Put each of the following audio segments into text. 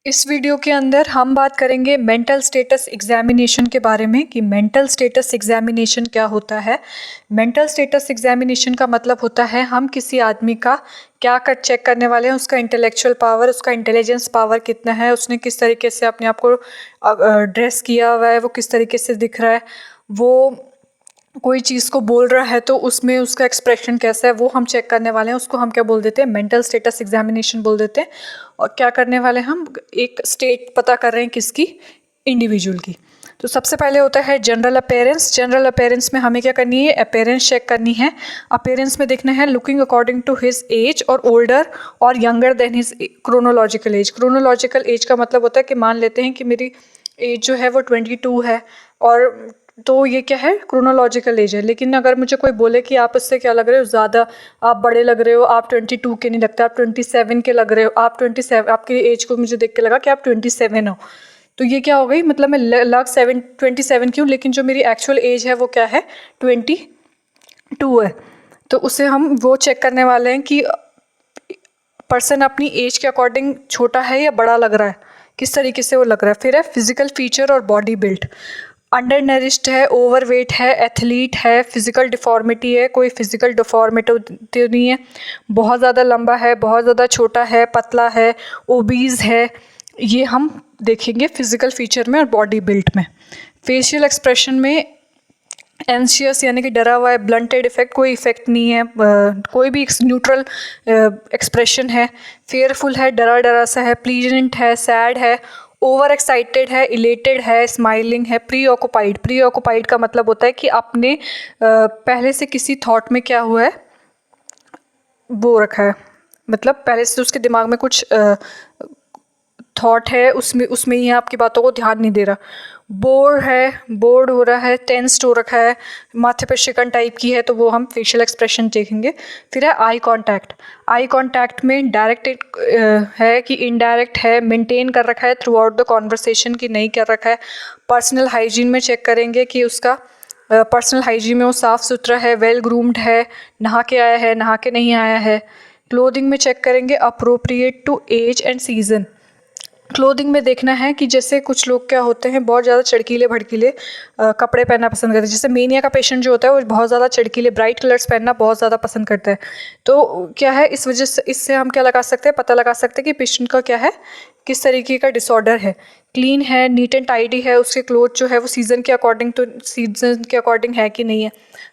इस वीडियो के अंदर हम बात करेंगे मेंटल स्टेटस एग्जामिनेशन के बारे में कि मेंटल स्टेटस एग्जामिनेशन क्या होता है। मेंटल स्टेटस एग्जामिनेशन का मतलब होता है हम किसी आदमी का क्या कर चेक करने वाले हैं, उसका इंटेलेक्चुअल पावर, उसका इंटेलिजेंस पावर कितना है, उसने किस तरीके से अपने आप को ड्रेस किया हुआ है, वो किस तरीके से दिख रहा है, वो कोई चीज़ को बोल रहा है तो उसमें उसका एक्सप्रेशन कैसा है, वो हम चेक करने वाले हैं। उसको हम क्या बोल देते हैं, मेंटल स्टेटस एग्जामिनेशन बोल देते हैं। और क्या करने वाले हैं, हम एक स्टेट पता कर रहे हैं किसकी, इंडिविजुअल की। तो सबसे पहले होता है जनरल अपीयरेंस। जनरल अपीयरेंस में हमें क्या करनी है, अपीयरेंस चेक करनी है। अपीयरेंस में देखना है looking according to his age और ओल्डर और younger than his chronological age. Chronological age का मतलब होता है कि मान लेते हैं कि मेरी एज जो है वो 22 है, और तो ये क्या है, क्रोनोलॉजिकल एज है। लेकिन अगर मुझे कोई बोले कि आप इससे क्या लग रहे हो, ज़्यादा आप बड़े लग रहे हो, आप 22 के नहीं लगते, आप 27 के लग रहे हो, आप 27, आपकी एज को मुझे देख के लगा कि आप 27 हो, तो ये क्या हो गई, मतलब मैं लग 27 की हूँ, लेकिन जो मेरी एक्चुअल एज है वो क्या है, 22 है। तो उसे हम वो चेक करने वाले हैं कि पर्सन अपनी एज के अकॉर्डिंग छोटा है या बड़ा लग रहा है, किस तरीके से वो लग रहा है। फिर है फिजिकल फीचर और बॉडी बिल्ड। अंडर नरिश्ड है, ओवरवेट है, एथलीट है, फिजिकल डिफॉर्मिटी है, कोई फिजिकल डिफॉर्मिटी तो नहीं है, बहुत ज़्यादा लंबा है, बहुत ज़्यादा छोटा है, पतला है, ओबीज है, ये हम देखेंगे फिजिकल फीचर में और बॉडी बिल्ड में। फेशियल एक्सप्रेशन में एंशियस यानी कि डरा हुआ है, ब्लंटेड इफेक्ट, कोई इफेक्ट नहीं है, कोई भी न्यूट्रल एक्सप्रेशन है। फेयरफुल है, डरा डरा सा है, प्लीजेंट है, सैड है, ओवर एक्साइटेड है, इलेटेड है, स्माइलिंग है, प्री ऑक्युपाइड। प्री ऑक्युपाइड का मतलब होता है कि अपने पहले से किसी थॉट में क्या हुआ है, वो रखा है, मतलब पहले से उसके दिमाग में कुछ थॉट है, उसमें ही आपकी बातों को ध्यान नहीं दे रहा। बोर है, बोर्ड हो रहा है, टेंस्ड हो रखा है, माथे पे शिकन टाइप की है, तो वो हम फेशियल एक्सप्रेशन देखेंगे। फिर है आई कांटेक्ट। आई कांटेक्ट में डायरेक्ट है कि इनडायरेक्ट है, मेंटेन कर रखा है थ्रू आउट द कॉन्वर्सेशन की नहीं कर रखा है। पर्सनल हाइजीन में चेक करेंगे कि उसका पर्सनल हाइजीन में वो साफ़ सुथरा है, वेल ग्रूम्ड है, नहा के आया है, नहा के नहीं आया है। क्लोथिंग में चेक करेंगे appropriate to age and season. Clothing में देखना है कि जैसे कुछ लोग क्या होते हैं, बहुत ज़्यादा चड़कीले भड़कीले कपड़े पहनना पसंद करते हैं। जैसे मेनिया का पेशेंट जो होता है वो बहुत ज़्यादा चड़कीले ब्राइट कलर्स पहनना बहुत ज़्यादा पसंद करता है। तो क्या है, इस वजह से इससे हम क्या लगा सकते हैं, पता लगा सकते हैं कि पेशेंट का क्या है, किस तरीके का डिसऑर्डर है। क्लीन है, नीट एंड टाइडी है, उसके क्लोथ जो है वो सीज़न के अकॉर्डिंग है कि नहीं है।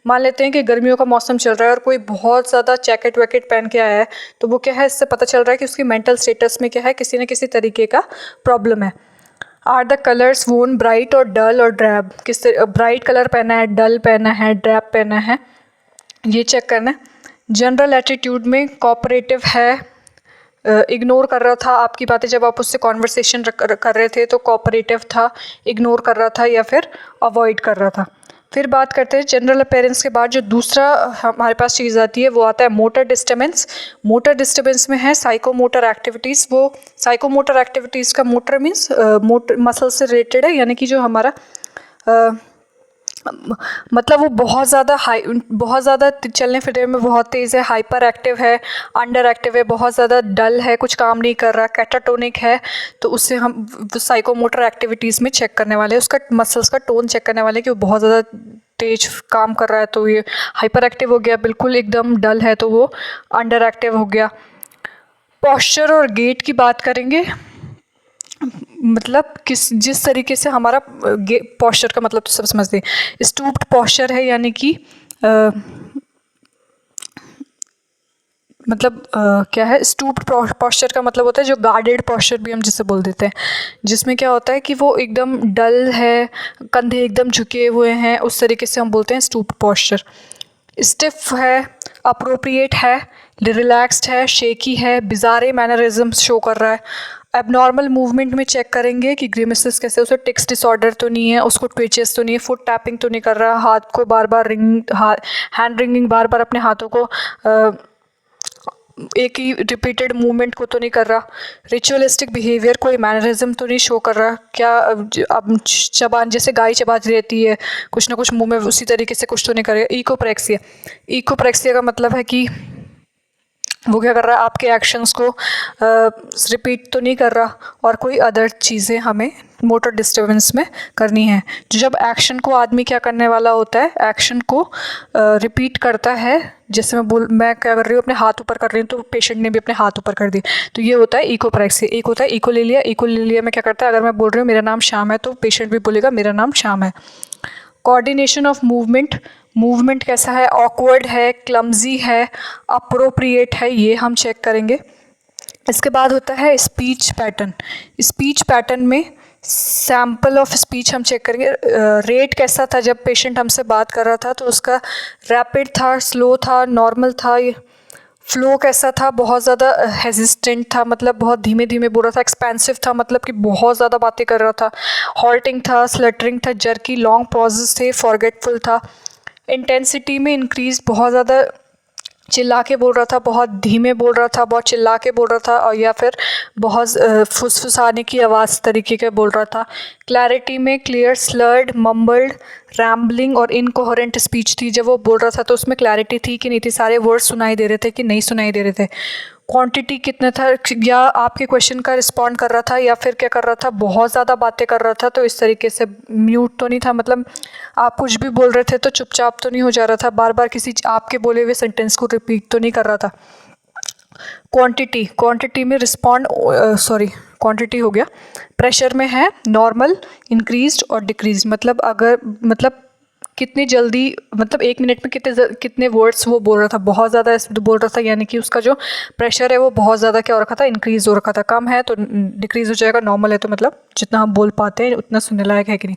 मान लेते हैं कि गर्मियों का मौसम चल रहा है और कोई बहुत ज़्यादा जैकेट वैकेट पहन के आया है, तो वो क्या है, इससे पता चल रहा है कि उसकी मेंटल स्टेटस में क्या है, किसी न किसी तरीके का प्रॉब्लम है। आर द कलर्स वोन ब्राइट और डल और ड्रैब, किस ब्राइट कलर पहना है, डल पहना है, ड्रैब पहना है, ये चेक करना है। जनरल एटीट्यूड में कोऑपरेटिव है, इग्नोर कर रहा था आपकी बातें, जब आप उससे कॉन्वर्सेशन कर रहे थे तो कोऑपरेटिव था, इग्नोर कर रहा था या फिर अवॉइड कर रहा था। फिर बात करते हैं जनरल अपीयरेंस के बाद जो दूसरा हमारे पास चीज़ आती है वो आता है मोटर डिस्टर्बेंस। मोटर डिस्टर्बेंस में है साइकोमोटर एक्टिविटीज़। वो साइकोमोटर एक्टिविटीज़ का मोटर मीन्स मोटर मसल से रिलेटेड है, यानी कि जो हमारा मतलब वो बहुत ज़्यादा चलने फिरने में बहुत तेज़ है, हाइपर एक्टिव है, अंडर एक्टिव है, बहुत ज़्यादा डल है, कुछ काम नहीं कर रहा, कैटाटोनिक है। तो उससे हम साइकोमोटर एक्टिविटीज़ में चेक करने वाले हैं, उसका मसल्स का टोन चेक करने वाले हैं कि वो बहुत ज़्यादा तेज काम कर रहा है तो ये हाइपर एक्टिव हो गया, बिल्कुल एकदम डल है तो वो अंडर एक्टिव हो गया। पॉस्चर और गेट की बात करेंगे, मतलब जिस तरीके से हमारा पॉस्चर का मतलब तो सब समझते हैं। स्टूप्ड पॉस्चर है, यानी कि क्या है, स्टूप्ड पॉस्चर का मतलब होता है जो गार्डेड पॉस्चर भी हम जिसे बोल देते हैं, जिसमें क्या होता है कि वो एकदम डल है, कंधे एकदम झुके हुए हैं, उस तरीके से हम बोलते हैं स्टूप्ड पॉस्चर। स्टिफ है, अप्रोप्रिएट है, रिलैक्स्ड है, शेकी है, बिजारे मैनरिज्म्स शो कर रहा है। एबनॉर्मल मूवमेंट में चेक करेंगे कि ग्रिमेसेस कैसे, उसे टिक्स डिसऑर्डर तो नहीं है, उसको ट्विचेस तो नहीं है, फुट टैपिंग तो नहीं कर रहा, हाथ को बार बार हैंड रिंगिंग बार बार अपने हाथों को एक ही रिपीटेड मूवमेंट को तो नहीं कर रहा। रिचुअलिस्टिक बिहेवियर, कोई मैनरिज्म तो नहीं शो कर रहा, क्या अब चबान जैसे गाय चबाती रहती है, कुछ ना कुछ मुंह में उसी तरीके से कुछ तो नहीं करेगा। इकोप्रेक्सिया का मतलब है कि वो क्या कर रहा है, आपके एक्शंस को रिपीट तो नहीं कर रहा, और कोई अदर चीज़ें हमें मोटर डिस्टर्बेंस में करनी है। जब एक्शन को आदमी क्या करने वाला होता है, एक्शन को रिपीट करता है। जैसे मैं क्या कर रही हूँ, अपने हाथ ऊपर कर रही हूँ, तो पेशेंट ने भी अपने हाथ ऊपर कर दिए, तो ये होता है इकोप्रैक्सी। एक होता है इकोलेलिया। इकोलेलिया में क्या करता है, अगर मैं बोल रही हूँ मेरा नाम श्याम है, तो पेशेंट भी बोलेगा मेरा नाम श्याम है। कोऑर्डिनेशन ऑफ मूवमेंट, मूवमेंट कैसा है, ऑकवर्ड है, क्लमजी है, अप्रोप्रिएट है, ये हम चेक करेंगे। इसके बाद होता है स्पीच पैटर्न। स्पीच पैटर्न में सैम्पल ऑफ स्पीच हम चेक करेंगे। रेट कैसा था जब पेशेंट हमसे बात कर रहा था, तो उसका रैपिड था, स्लो था, नॉर्मल था। फ्लो कैसा था, बहुत ज़्यादा हेजिस्टेंट था, मतलब बहुत धीमे धीमे बोल रहा था। एक्सपेंसिव था, मतलब कि बहुत ज़्यादा बातें कर रहा था। हॉल्टिंग था, स्लटरिंग था, जर्की लॉन्ग पॉजेस थे, फॉरगेटफुल था। इंटेंसिटी में इंक्रीज, बहुत ज़्यादा चिल्ला के बोल रहा था, बहुत धीमे बोल रहा था, बहुत चिल्ला के बोल रहा था, और या फिर बहुत फुसफुसाने की आवाज़ तरीके के बोल रहा था। क्लैरिटी में क्लियर, स्लर्ड, मम्बल्ड, रैम्बलिंग और इनकोहेरेंट स्पीच थी। जब वो बोल रहा था तो उसमें क्लैरिटी थी कि नहीं थी, सारे वर्ड्स सुनाई दे रहे थे कि नहीं सुनाई दे रहे थे। क्वांटिटी कितना था, या आपके क्वेश्चन का रिस्पॉन्ड कर रहा था, या फिर क्या कर रहा था, बहुत ज़्यादा बातें कर रहा था। तो इस तरीके से म्यूट तो नहीं था, मतलब आप कुछ भी बोल रहे थे तो चुपचाप तो नहीं हो जा रहा था, बार बार किसी आपके बोले हुए सेंटेंस को रिपीट तो नहीं कर रहा था। क्वांटिटी, क्वांटिटी में रिस्पॉन्ड क्वांटिटी हो गया। प्रेशर में है नॉर्मल, इंक्रीज्ड और डिक्रीज, मतलब कितनी जल्दी, मतलब 1 मिनट में कितने वर्ड्स वो बोल रहा था, बहुत ज़्यादा बोल रहा था, यानी कि उसका जो प्रेशर है वो बहुत ज़्यादा क्या हो रखा था, इंक्रीज़ हो रखा था। कम है तो डिक्रीज़ हो जाएगा, नॉर्मल है तो मतलब जितना हम बोल पाते हैं उतना सुनने लायक है कि नहीं।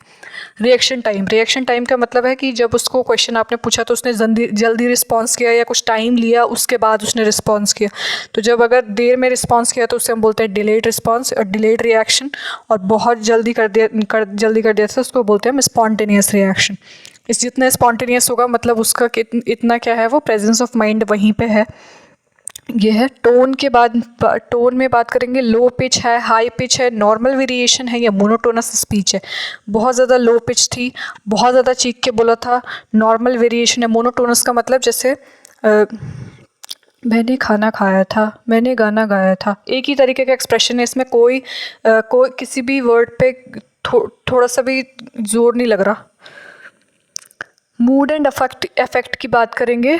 रिएक्शन टाइम, रिएक्शन टाइम का मतलब है कि जब उसको क्वेश्चन आपने पूछा तो उसने जल्दी रिस्पॉन्स किया, या कुछ टाइम लिया उसके बाद उसने रिस्पॉन्स किया। तो जब अगर देर में रिस्पॉन्स किया तो उससे हम बोलते हैं डिलेड रिस्पॉन्स और डिलेड रिएक्शन, और बहुत जल्दी कर दिया था उसको बोलते हैं हम स्पॉन्टेनियस रिएक्शन। इस जितना स्पॉन्टेनियस होगा मतलब उसका इतना क्या है, वो प्रेजेंस ऑफ माइंड वहीं पे है। ये है टोन के बाद, टोन में बात करेंगे। लो पिच है, हाई पिच है, नॉर्मल वेरिएशन है, या मोनोटोनस स्पीच है। बहुत ज़्यादा लो पिच थी, बहुत ज़्यादा चीख के बोला था। नॉर्मल वेरिएशन है। मोनोटोनस का मतलब जैसे मैंने खाना खाया था, मैंने गाना गाया था, एक ही तरीके का एक्सप्रेशन है इसमें, कोई किसी भी वर्ड पे थोड़ा सा भी जोर नहीं लग रहा। मूड एंड अफेक्ट की बात करेंगे।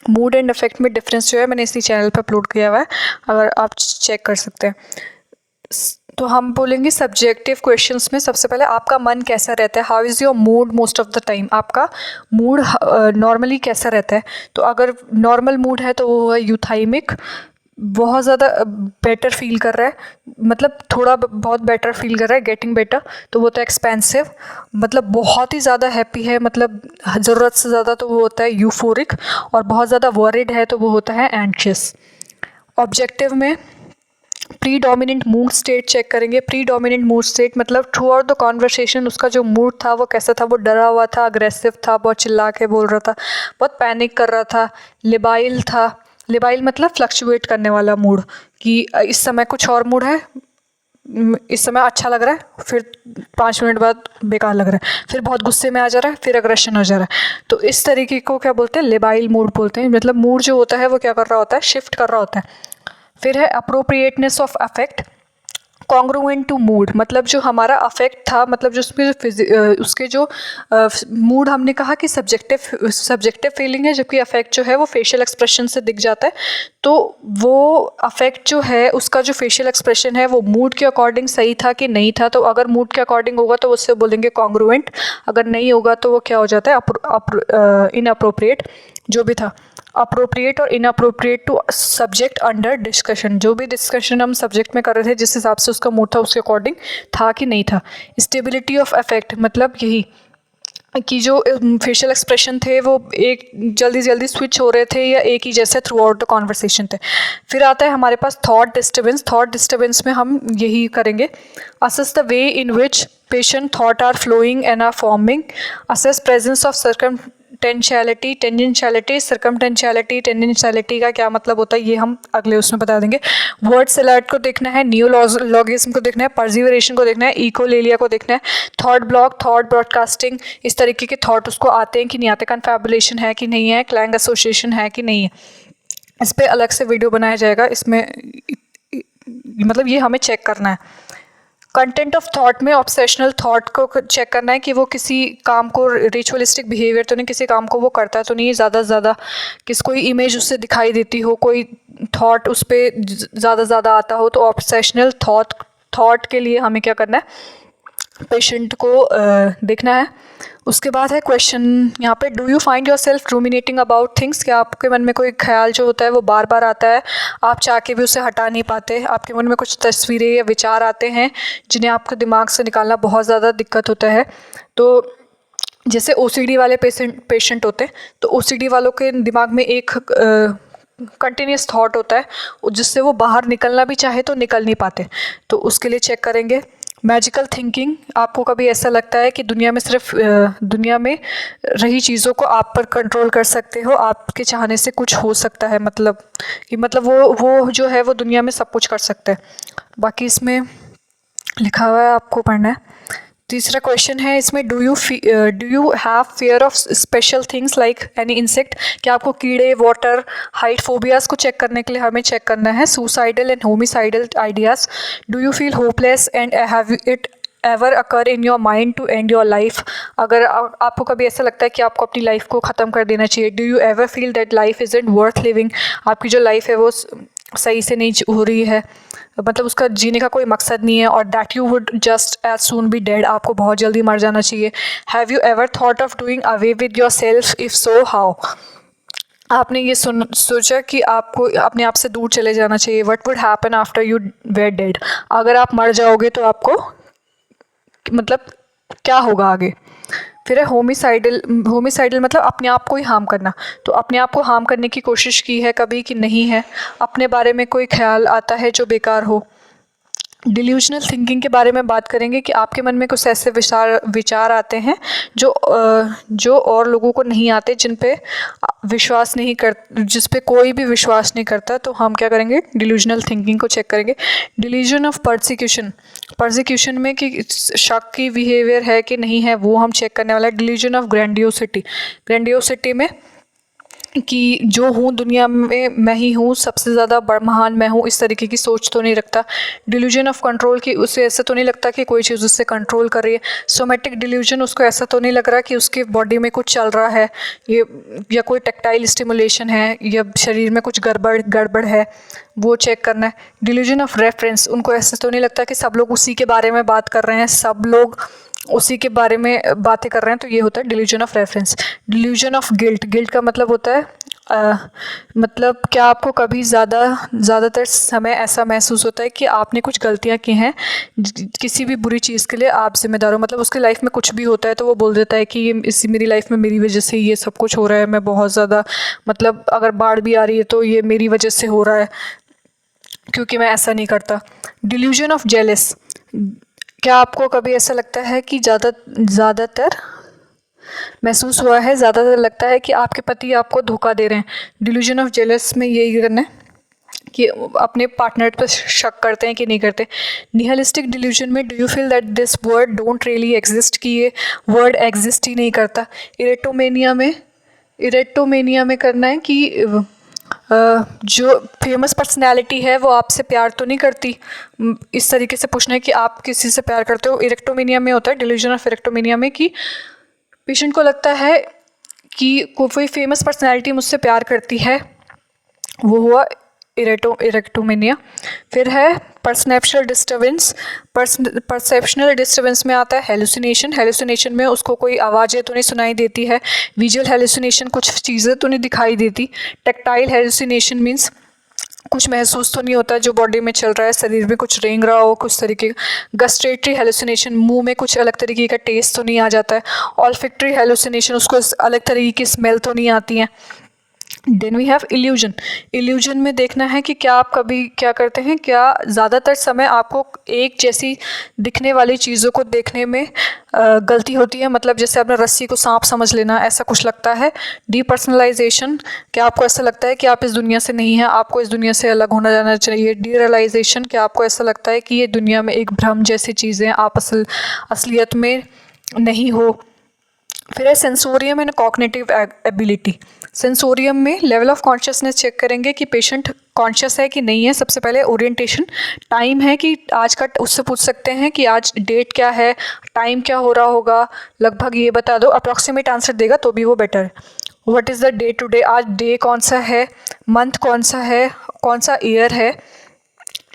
मूड एंड अफेक्ट में डिफरेंस जो है मैंने इसी चैनल पर अपलोड किया हुआ है, अगर आप चेक कर सकते हैं। तो हम बोलेंगे सब्जेक्टिव क्वेश्चंस में सबसे पहले आपका मन कैसा रहता है, how is your mood most of the time, आपका मूड नॉर्मली कैसा रहता है। तो अगर नॉर्मल मूड है तो वो है यूथाइमिक, बहुत ज़्यादा बेटर फील कर रहा है, मतलब थोड़ा बहुत बेटर फील कर रहा है, गेटिंग बेटर, तो वो होता है एक्सपेंसिव, मतलब बहुत ही ज़्यादा हैप्पी है, मतलब ज़रूरत से ज़्यादा, तो वो होता है यूफोरिक, और बहुत ज़्यादा वरीड है तो वो होता है एंशियस। ऑब्जेक्टिव में प्रीडोमिनेंट मूड स्टेट चेक करेंगे। प्रीडोमिनेंट मूड स्टेट मतलब थ्रू आउट द कॉन्वर्सेशन उसका जो मूड था वो कैसा था, वो डरा हुआ था, अग्रेसिव था, बहुत चिल्ला के बोल रहा था, बहुत पैनिक कर रहा था, लिबाइल था। लिबाइल मतलब फ्लक्चुएट करने वाला मूड, कि इस समय कुछ और मूड है, इस समय अच्छा लग रहा है, फिर 5 मिनट बाद बेकार लग रहा है, फिर बहुत गुस्से में आ जा रहा है, फिर अग्रेशन हो जा रहा है। तो इस तरीके को क्या बोलते हैं, लिबाइल मूड बोलते हैं। मतलब मूड जो होता है वो क्या कर रहा होता है, शिफ्ट कर रहा होता है। फिर है appropriateness of affect, congruent to mood, मतलब जो हमारा अफेक्ट था, मतलब जो उसके जो मूड हमने कहा कि सब्जेक्टिव फीलिंग है, जबकि अफेक्ट जो है वो फेशियल एक्सप्रेशन से दिख जाता है। तो वो अफेक्ट जो है उसका जो फेशियल एक्सप्रेशन है वो मूड के अकॉर्डिंग सही था कि नहीं था। तो अगर मूड के अकॉर्डिंग होगा तो उससे बोलेंगे कॉन्ग्रुएंट, अगर नहीं होगा तो वो क्या हो जाता है, इनअप्रोप्रिएट। जो भी था अप्रोप्रिएट और inappropriate to subject under discussion, जो भी डिस्कशन हम सब्जेक्ट में कर रहे थे जिस हिसाब से उसका मूड था उसके अकॉर्डिंग था कि नहीं था। स्टेबिलिटी ऑफ अफेक्ट मतलब यही कि जो फेशियल एक्सप्रेशन थे वो एक जल्दी स्विच हो रहे थे या एक ही जैसे थ्रू आउट द कॉन्वर्सेशन थे। फिर आता है हमारे पास थॉट डिस्टर्बेंस। थॉट डिस्टर्बेंस में हम यही करेंगे, assess the way in which patient thought are flowing and are forming, assess presence of tangentiality, tangentiality, circumstantiality. Tangentiality का क्या मतलब होता है ये हम अगले उसमें बता देंगे। वर्ड सलाड को देखना है, नियोलॉगिज्म को देखना है, पर्सिवरेशन को देखना है, इकोलेलिया को देखना है, थॉट ब्लॉक, थॉट ब्रॉडकास्टिंग, इस तरीके के थॉट उसको आते हैं कि नहीं आते, कन्फैबुलेशन है कि नहीं है, क्लैंग एसोसिएशन है कि नहीं है। इस पे अलग से वीडियो बनाया जाएगा। इसमें मतलब ये हमें चेक करना है। कंटेंट ऑफ थॉट में ऑब्सेशनल थॉट को चेक करना है कि वो किसी काम को, रिचुअलिस्टिक बिहेवियर तो नहीं, किसी काम को वो करता तो नहीं, ज़्यादा से ज़्यादा कोई इमेज उससे दिखाई देती हो, कोई थॉट उस पर ज़्यादा से ज़्यादा आता हो, तो ऑब्सेशनल थॉट के लिए हमें क्या करना है, पेशेंट को देखना है। उसके बाद है क्वेश्चन यहाँ पे, do you find yourself ruminating about things, क्या आपके मन में कोई ख्याल जो होता है वो बार बार आता है, आप चाह के भी उसे हटा नहीं पाते, आपके मन में कुछ तस्वीरें या विचार आते हैं जिन्हें आपके दिमाग से निकालना बहुत ज़्यादा दिक्कत होता है। तो जैसे ओसीडी वाले पेशेंट होते हैं, तो ओसीडी वालों के दिमाग में एक कंटिन्यूस थॉट होता है जिससे वो बाहर निकलना भी चाहे तो निकल नहीं पाते, तो उसके लिए चेक करेंगे। मैजिकल थिंकिंग, आपको कभी ऐसा लगता है कि दुनिया में सिर्फ दुनिया में रही चीज़ों को आप पर कंट्रोल कर सकते हो, आपके चाहने से कुछ हो सकता है, मतलब कि वो जो है वो दुनिया में सब कुछ कर सकते हैं। बाकी इसमें लिखा हुआ है, आपको पढ़ना है। तीसरा क्वेश्चन है इसमें, do you have fear of special things like any insect, क्या आपको कीड़े, वाटर, हाइट फोबियाज़ को चेक करने के लिए हमें चेक करना है। Suicidal and homicidal ideas, do you feel hopeless and have it ever occur in your mind to end your life, अगर आपको कभी ऐसा लगता है कि आपको अपनी लाइफ को ख़त्म कर देना चाहिए। Do you ever feel that life is it worth living, आपकी जो लाइफ है वो सही से नहीं हो रही है, मतलब उसका जीने का कोई मकसद नहीं है, और that you would just as soon be dead, आपको बहुत जल्दी मर जाना चाहिए। Have you ever thought of doing away with yourself, if so how, आपने ये सोचा कि आपको अपने आप से दूर चले जाना चाहिए। What would happen after you were dead, अगर आप मर जाओगे तो आपको मतलब क्या होगा आगे। फिर है होमिसाइडल मतलब अपने आप को ही हार्म करना, तो अपने आप को हार्म करने की कोशिश की है कभी कि नहीं है, अपने बारे में कोई ख्याल आता है जो बेकार हो। डिल्यूजनल थिंकिंग के बारे में बात करेंगे कि आपके मन में कुछ ऐसे विचार आते हैं जो और लोगों को नहीं आते, जिस पे कोई भी विश्वास नहीं करता, तो हम क्या करेंगे, डिल्यूजनल थिंकिंग को चेक करेंगे। डिल्यूजन ऑफ परसिक्यूशन में कि शक की बिहेवियर है कि नहीं है, वो हम चेक करने वाला है। डिल्यूजन ऑफ ग्रैंडियोसिटी में कि जो हूँ दुनिया में मैं ही हूँ, सबसे ज़्यादा महान मैं हूँ, इस तरीके की सोच तो नहीं रखता। डिल्यूजन ऑफ कंट्रोल कि उसे ऐसा तो नहीं लगता कि कोई चीज़ उससे कंट्रोल कर रही है। सोमेटिक डिल्यूजन, उसको ऐसा तो नहीं लग रहा कि उसके बॉडी में कुछ चल रहा है, ये या कोई टेक्टाइल स्टिमुलेशन है, या शरीर में कुछ गड़बड़ है, वो चेक करना है। डिल्यूजन ऑफ रेफरेंस, उनको ऐसा तो नहीं लगता कि सब लोग उसी के बारे में बात कर रहे हैं, सब लोग उसी के बारे में बातें कर रहे हैं, तो ये होता है delusion of reference. Delusion of guilt का मतलब होता है मतलब क्या आपको कभी ज़्यादातर समय ऐसा महसूस होता है कि आपने कुछ गलतियां की हैं, किसी भी बुरी चीज़ के लिए आप जिम्मेदार हो, मतलब उसके लाइफ में कुछ भी होता है तो वो बोल देता है कि ये मेरी लाइफ में मेरी वजह से ये सब कुछ हो रहा है, मैं बहुत ज़्यादा, मतलब अगर बाढ़ भी आ रही है तो ये मेरी वजह से हो रहा है क्योंकि मैं ऐसा नहीं करता। डिल्यूजन ऑफ जेलस, क्या आपको कभी ऐसा लगता है कि ज़्यादातर महसूस हुआ है, ज़्यादातर लगता है कि आपके पति आपको धोखा दे रहे हैं। डिल्यूजन ऑफ जेलस में यही करना है कि अपने पार्टनर पर शक करते हैं कि नहीं करते। निहिलिस्टिक डिल्यूजन में, do you feel that this word don't really exist, कि ये वर्ड एग्जिस्ट ही नहीं करता। इरेटोमेनिया में करना है कि जो फेमस पर्सनैलिटी है वो आपसे प्यार तो नहीं करती, इस तरीके से पूछना है कि आप किसी से प्यार करते हो। इरेक्टोमेनिया में होता है, डिल्यूजन ऑफ इरेक्टोमेनिया में, कि पेशेंट को लगता है कि कोई फेमस पर्सनैलिटी मुझसे प्यार करती है, वो हुआ इरेक्टोमेनिया। फिर है परसेप्शनल डिस्टर्बेंस में आता है हेलुसिनेशन में उसको कोई आवाज़ें तो नहीं सुनाई देती है। विजुअल हेलुसिनेशन, कुछ चीज़ें तो नहीं दिखाई देती। टेक्टाइल हेलुसिनेशन मीन्स कुछ महसूस तो नहीं होता जो बॉडी में चल रहा है, शरीर में कुछ रेंग रहा हो कुछ तरीके का। गस्ट्रेटरी हेलुसिनेशन, मुंह में कुछ अलग तरीके का टेस्ट तो नहीं आ जाता है। ऑल्फैक्टरी हेलुसिनेशन, उसको अलग तरीके की स्मेल तो नहीं आती है। देन वी हैव इल्यूजन में देखना है कि क्या आप कभी क्या करते हैं, क्या ज़्यादातर समय आपको एक जैसी दिखने वाली चीज़ों को देखने में गलती होती है, मतलब जैसे आपने रस्सी को सांप समझ लेना, ऐसा कुछ लगता है। डीपर्सनलाइजेशन, क्या आपको ऐसा लगता है कि आप इस दुनिया से नहीं हैं, आपको इस दुनिया से अलग होना जाना चाहिए। डीरियलाइजेशन, क्या आपको ऐसा लगता है कि ये दुनिया में एक भ्रम जैसी चीज़ें, आप असलियत में नहीं हो। फिर है sensorium and cognitive ability. Sensorium में लेवल ऑफ कॉन्शियसनेस चेक करेंगे कि पेशेंट कॉन्शियस है कि नहीं है। सबसे पहले ओरिएंटेशन, टाइम है कि आज का, उससे पूछ सकते हैं कि आज डेट क्या है, टाइम क्या हो रहा होगा, लगभग ये बता दो, अप्रॉक्सीमेट आंसर देगा तो भी वो बेटर है। What is the day today, आज डे कौन सा है, मंथ कौन सा है, कौन सा ईयर है,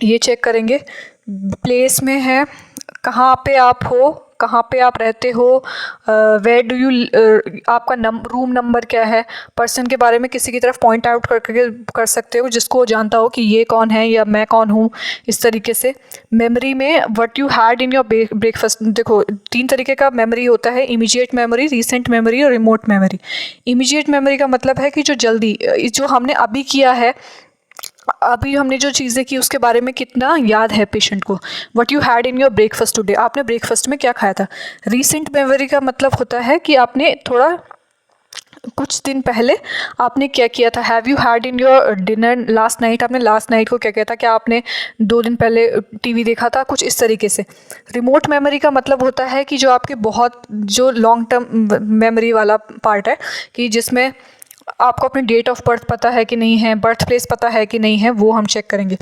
ये चेक करेंगे। प्लेस में है, कहाँ पे आप हो, कहाँ पे आप रहते हो, वेयर डू यू, आपका रूम नंबर क्या है। पर्सन के बारे में किसी की तरफ पॉइंट आउट करके कर सकते हो जिसको वो जानता हो कि ये कौन है या मैं कौन हूँ, इस तरीके से। मेमोरी में what you had in your breakfast. देखो 3 तरीके का मेमोरी होता है, इमीडिएट मेमोरी, रीसेंट मेमोरी और रिमोट मेमोरी। इमीडिएट मेमोरी का मतलब है कि जो जल्दी, जो हमने अभी किया है, अभी हमने जो चीज़ें की उसके बारे में कितना याद है पेशेंट को। What you had in your breakfast today, आपने ब्रेकफास्ट में क्या खाया था। रीसेंट मेमोरी का मतलब होता है कि आपने थोड़ा कुछ दिन पहले आपने क्या किया था। Have you had in your dinner last night, आपने लास्ट नाइट को क्या किया था, क्या आपने 2 दिन पहले टीवी देखा था, कुछ इस तरीके से। रिमोट मेमोरी का मतलब होता है कि जो आपके बहुत, जो लॉन्ग टर्म मेमोरी वाला पार्ट है, कि जिसमें आपको अपनी डेट ऑफ बर्थ पता है कि नहीं है, बर्थ प्लेस पता है कि नहीं है, वो हम चेक करेंगे।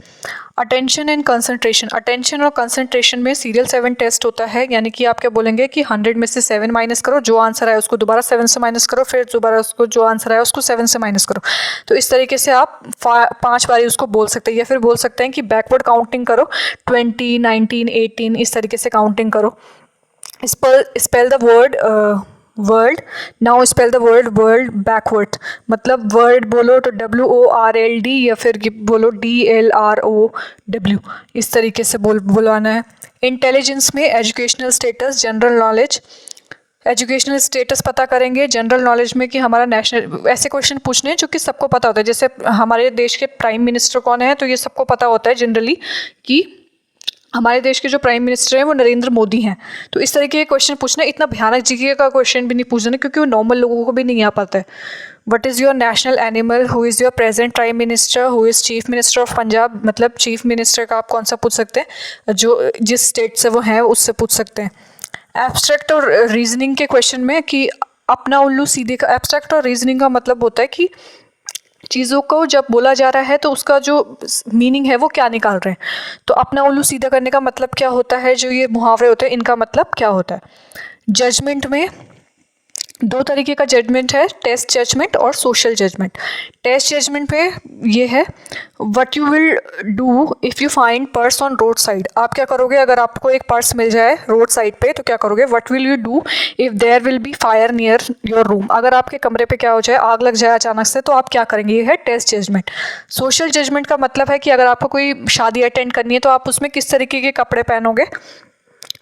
अटेंशन एंड कंसंट्रेशन, अटेंशन और कंसंट्रेशन में सीरियल 7 टेस्ट होता है, यानी कि आप क्या बोलेंगे कि 100 में से 7 माइनस करो, जो आंसर आए उसको दोबारा 7 से माइनस करो, फिर दोबारा उसको जो आंसर आए उसको 7 से माइनस करो। तो इस तरीके से आप 5 बारी उसको बोल सकते हैं, या फिर बोल सकते हैं कि बैकवर्ड काउंटिंग करो, 20, 19, 18, इस तरीके से काउंटिंग करो। Spell the word world, now spell the word world backward. मतलब वर्ड बोलो तो WORLD, या फिर बोलो DLROW, इस तरीके से बुलाना है। इंटेलिजेंस में educational status, general knowledge. Educational status पता करेंगे जनरल नॉलेज में कि हमारा नेशनल, ऐसे क्वेश्चन पूछने हैं जो कि सबको पता होता है। जैसे हमारे देश के प्राइम मिनिस्टर कौन है, तो ये सबको पता होता है जनरली कि हमारे देश के जो प्राइम मिनिस्टर हैं वो नरेंद्र मोदी हैं। तो इस तरीके के क्वेश्चन पूछना, इतना भयानक जीके का क्वेश्चन भी नहीं पूछना क्योंकि वो नॉर्मल लोगों को भी नहीं आ पाता है। What is your national animal, who is your present prime minister, who is chief minister of Punjab. मतलब चीफ मिनिस्टर का आप कौन सा पूछ सकते हैं, जो जिस स्टेट से वो हैं उससे पूछ सकते हैं। एब्स्ट्रैक्ट और रीजनिंग के क्वेश्चन में कि अपना उल्लू सीधे का, एब्स्ट्रैक्ट और रीजनिंग का मतलब होता है कि चीज़ों को जब बोला जा रहा है तो उसका जो मीनिंग है वो क्या निकाल रहे हैं। तो अपना उल्लू सीधा करने का मतलब क्या होता है, जो ये मुहावरे होते हैं इनका मतलब क्या होता है। जजमेंट में 2 तरीके का जजमेंट है, टेस्ट जजमेंट और सोशल जजमेंट। टेस्ट जजमेंट में ये है, what you will do if you find purse on road side. आप क्या करोगे अगर आपको एक पर्स मिल जाए रोड साइड पे, तो क्या करोगे। What will you do if there will be fire near your room, अगर आपके कमरे पे क्या हो जाए, आग लग जाए अचानक से, तो आप क्या करेंगे। ये है टेस्ट जजमेंट। सोशल जजमेंट का मतलब है कि अगर आपको कोई शादी अटेंड करनी है तो आप उसमें किस तरीके के कपड़े पहनोगे,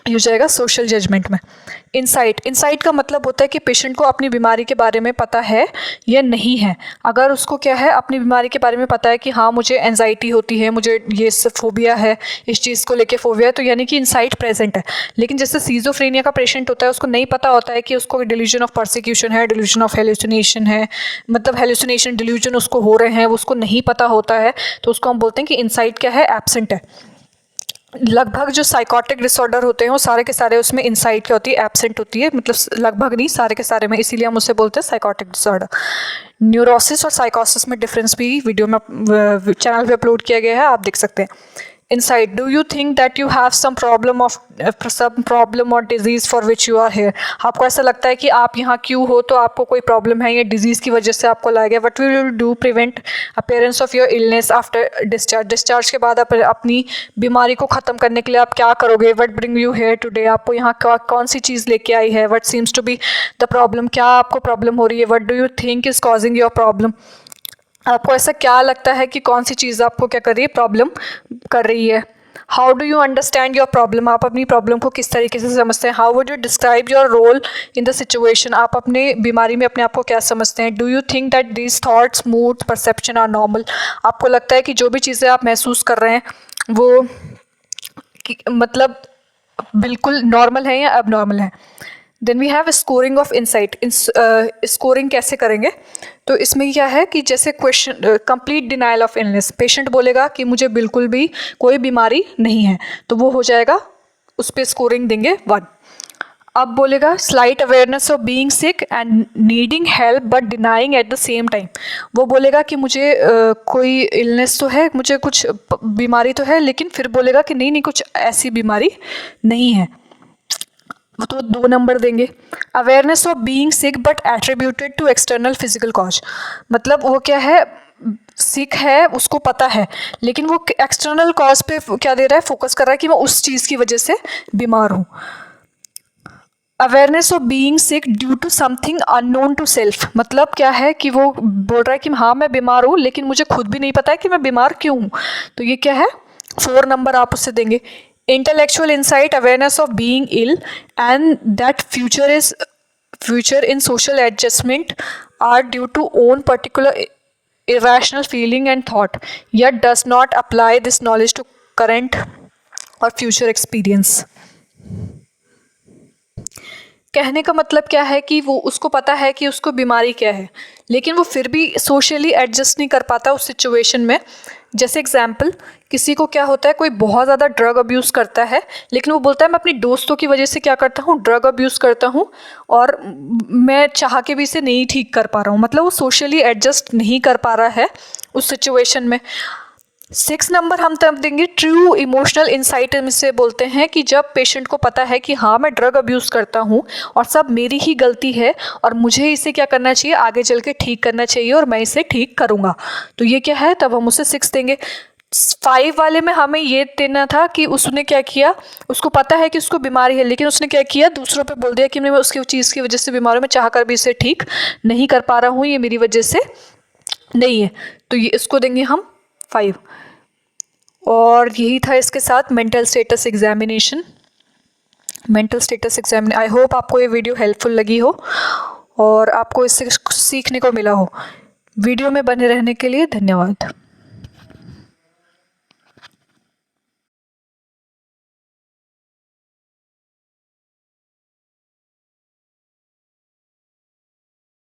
हो जाएगा सोशल जजमेंट में। इंसाइट, इंसाइट का मतलब होता है कि पेशेंट को अपनी बीमारी के बारे में पता है या नहीं है। अगर उसको क्या है, अपनी बीमारी के बारे में पता है कि हाँ मुझे एंजाइटी होती है, मुझे ये फोबिया है, इस चीज़ को लेके फोबिया है, तो यानी कि इंसाइट प्रेजेंट है। लेकिन जैसे सीजोफ्रेनिया का पेशेंट होता है, उसको नहीं पता होता है कि उसको डिल्यूजन ऑफ परसिक्यूशन है, डिल्यूजन ऑफ हेलुसिनेशन है, मतलब हेलुसिनेशन डिल्यूजन उसको हो रहे हैं, वो उसको नहीं पता होता है, तो उसको हम बोलते हैं कि इंसाइट क्या है, एब्सेंट है। लगभग जो साइकोटिक डिसऑर्डर होते हैं वो सारे के सारे उसमें इंसाइट क्या होती है, एब्सेंट होती है। मतलब लगभग नहीं, सारे के सारे में, इसीलिए हम उसे बोलते हैं साइकोटिक डिसऑर्डर। न्यूरोसिस और साइकोसिस में डिफरेंस भी वीडियो में चैनल पे अपलोड किया गया है, आप देख सकते हैं। Insight, do you think that you have some problem or disease for which you are here? आपको ऐसा लगता है कि आप यहाँ क्यों हो, तो आपको कोई प्रॉब्लम है या डिजीज़ की वजह से आपको लाया गया। What will you do prevent appearance of your illness after discharge? Discharge के बाद आप अपनी बीमारी को ख़त्म करने के लिए आप क्या करोगे। What bring you here today? आपको यहाँ कौन सी चीज़ लेके आई है। What seems to be the problem? क्या आपको प्रॉब्लम हो रही है। What do you think is causing your problem? आपको ऐसा क्या लगता है कि कौन सी चीज़ आपको क्या कर रही है, प्रॉब्लम कर रही है। How do you understand your problem, आप अपनी प्रॉब्लम को किस तरीके से समझते हैं। How would you describe your role in the situation, आप अपने बीमारी में अपने आप को क्या समझते हैं। Do you think that these thoughts mood perception are normal, आपको लगता है कि जो भी चीज़ें आप महसूस कर रहे हैं वो मतलब बिल्कुल नॉर्मल है या अब नॉर्मल है। Then we have scoring of insight. Scoring कैसे करेंगे, तो इसमें क्या है कि जैसे question complete denial of illness, patient बोलेगा कि मुझे बिल्कुल भी कोई बीमारी नहीं है, तो वो हो जाएगा, उस पर स्कोरिंग देंगे 1। अब बोलेगा slight awareness of being sick and needing help but denying at the same time. वो बोलेगा कि मुझे कोई इलनेस तो है, मुझे कुछ बीमारी तो है, लेकिन फिर बोलेगा कि नहीं नहीं कुछ ऐसी बीमारी नहीं है, तो 2 नंबर देंगे। Awareness of being sick but attributed to external physical cause, मतलब वो क्या है, सिक है उसको पता है, लेकिन वो एक्सटर्नल कॉज पे क्या दे रहा है, फोकस कर रहा है कि मैं उस चीज़ की वजह से बीमार हूँ। Awareness of being sick due to something unknown to self, मतलब क्या है कि वो बोल रहा है कि हाँ मैं बीमार हूँ, लेकिन मुझे खुद भी नहीं पता है कि मैं बीमार क्यों हूँ, तो ये क्या है, 4 नंबर आप उससे देंगे। Intellectual insight, awareness of being ill and that future in social adjustment are due to own particular irrational feeling and thought, yet does not apply this knowledge to current or future experience। कहने का मतलब क्या है कि वो उसको पता है कि उसको बीमारी क्या है, लेकिन वो फिर भी सोशली एडजस्ट नहीं कर पाता उस सिचुएशन में। जैसे एग्जाम्पल, किसी को क्या होता है, कोई बहुत ज़्यादा ड्रग अब्यूज़ करता है, लेकिन वो बोलता है मैं अपनी दोस्तों की वजह से क्या करता हूँ, ड्रग अब्यूज़ करता हूँ, और मैं चाह के भी इसे नहीं ठीक कर पा रहा हूँ, मतलब वो सोशली एडजस्ट नहीं कर पा रहा है उस सिचुएशन में। 6 नंबर हम तब देंगे ट्रू इमोशनल इंसाइट, से बोलते हैं कि जब पेशेंट को पता है कि हाँ मैं ड्रग अब्यूज़ करता हूँ और सब मेरी ही गलती है और मुझे इसे क्या करना चाहिए, आगे चल के ठीक करना चाहिए और मैं इसे ठीक करूँगा, तो ये क्या है, तब हम उसे 6 देंगे। 5 वाले में हमें ये देना था कि उसने क्या किया, उसको पता है कि उसको बीमारी है, लेकिन उसने क्या किया, दूसरों पे बोल दिया कि मैं उसकी चीज़ की वजह से बीमार हूँ, मैं चाह कर भी इसे ठीक नहीं कर पा रहा हूँ, ये मेरी वजह से नहीं है, तो ये इसको देंगे हम 5। और यही था इसके साथ mental status examination. I hope आपको ये वीडियो हेल्पफुल लगी हो और आपको इससे सीखने को मिला हो। वीडियो में बने रहने के लिए धन्यवाद।